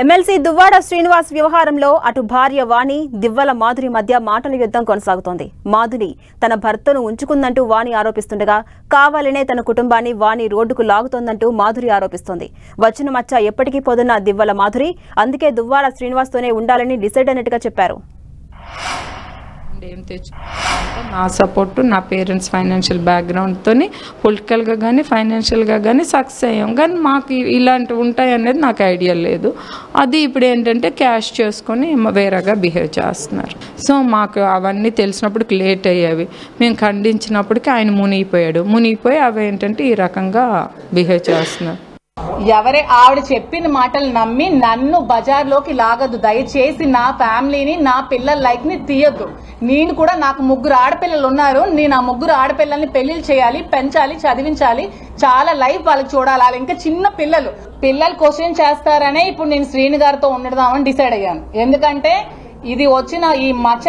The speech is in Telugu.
ఎమ్మెల్సీ దువ్వాడ శ్రీనివాస్ వ్యవహారంలో అటు భార్య వాణి దివ్వల మాధురి మధ్య మాటల యుద్ధం కొనసాగుతోంది. మాధురి తన భర్తను ఉంచుకుందంటూ వాణి ఆరోపిస్తుండగా కావాలనే తన కుటుంబాన్ని వాణి రోడ్డుకు లాగుతోందంటూ మాధురి ఆరోపిస్తోంది. వచ్చిన మచ్చ ఎప్పటికీ పోదున్న దివ్వల మాధురి అందుకే దువ్వాడ శ్రీనివాస్తోనే ఉండాలని డిసైడ్ అయినట్టుగా చెప్పారు. ఏం తెచ్చుకుంటే నా సపోర్టు నా పేరెంట్స్ ఫైనాన్షియల్ బ్యాక్గ్రౌండ్తో పొలిటికల్గా కానీ ఫైనాన్షియల్గా కానీ సక్సెస్ అయ్యాం. కానీ మాకు ఇలాంటివి ఉంటాయి అనేది నాకు ఐడియా లేదు. అది ఇప్పుడు ఏంటంటే క్యాష్ చేసుకొని వేరేగా బిహేవ్ చేస్తున్నారు. సో మాకు అవన్నీ తెలిసినప్పటికి లేట్ అయ్యేవి. మేము ఖండించినప్పటికీ ఆయన మునిగిపోయి అవి ఏంటంటే ఈ రకంగా బిహేవ్ చేస్తున్నారు. ఎవరే ఆవిడ చెప్పిన మాటలు నమ్మి నన్ను బజార్లోకి లాగద్దు. దయచేసి నా ఫ్యామిలీని నా పిల్లల లైఫ్ ని తీయొద్దు. నేను కూడా నాకు 3 ఆడపిల్లలు ఉన్నారు. నేను ఆ 3 ఆడపిల్లల్ని పెళ్లిళ్ళు చేయాలి, పెంచాలి, చదివించాలి, చాలా లైఫ్ వాళ్ళకి చూడాలి. ఇంకా చిన్న పిల్లలు క్వశ్చన్ చేస్తారనే ఇప్పుడు నేను శ్రీని గారితో ఉండదామని డిసైడ్ అయ్యాను. ఎందుకంటే ఇది వచ్చిన ఈ మచ్చ